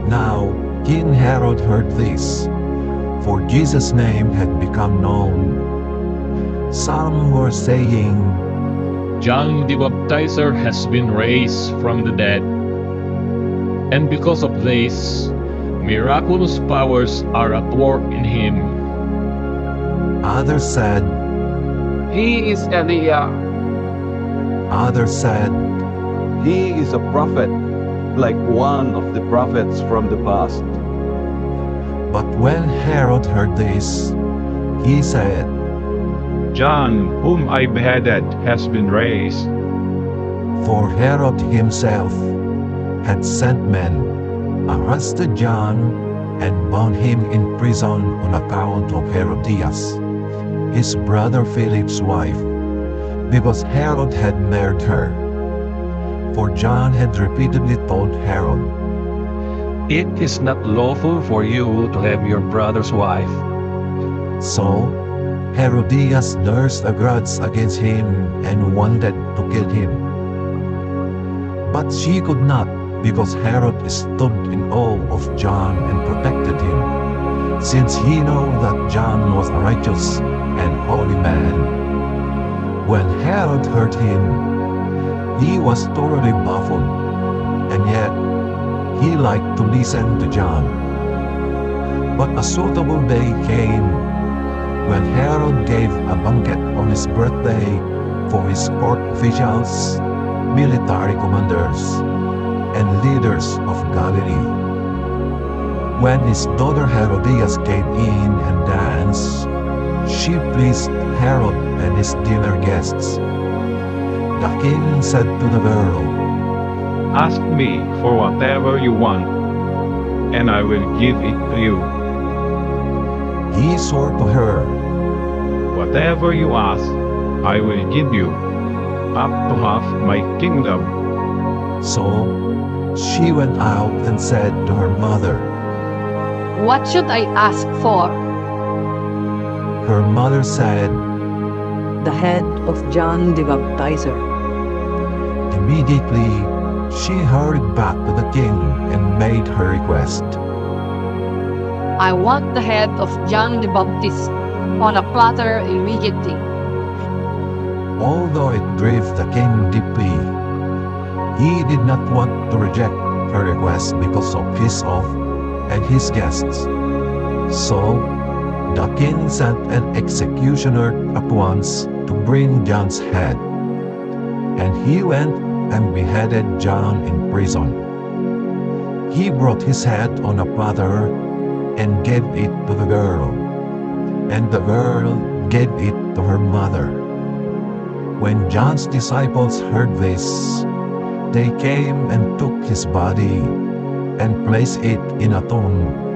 Now King Herod heard this, for Jesus' name had become known. Some were saying, John the Baptizer has been raised from the dead, and because of this, miraculous powers are at work in him. others said, He is Elijah. others said, He is a prophet, like one of the prophets from the past. But when Herod heard this, he said, John, whom I beheaded, has been raised. for Herod himself had sent men, arrested John, and bound him in prison on account of Herodias, his brother Philip's wife, because Herod had married her. For John had repeatedly told Herod, It is not lawful for you to have your brother's wife. so Herodias nursed a grudge against him and wanted to kill him. But she could not, because Herod stood in awe of John and protected him, since he knew that John was a righteous and holy man. When Herod heard him, he was thoroughly baffled, and yet he liked to listen to John. But a suitable day came when Herod gave a banquet on his birthday for his court officials, military commanders, and leaders of Galilee. When his daughter Herodias came in and danced, she pleased Herod and his dinner guests. The king said to the girl, Ask me for whatever you want, and I will give it to you. He swore to her, Whatever you ask, I will give you, up to half my kingdom. so she went out and said to her mother. What should I ask for? Her mother said, The head of John the Baptizer. Immediately she hurried back to the king and made her request. I want the head of John the Baptist on a platter immediately. Although it grieved the king deeply, he did not want to reject her request because of his oath and his guests. So the king sent an executioner at once to bring John's head, and he went and beheaded John in prison. He brought his head on a platter and gave it to the girl, and the girl gave it to her mother. When John's disciples heard this, they came and took his body and placed it in a tomb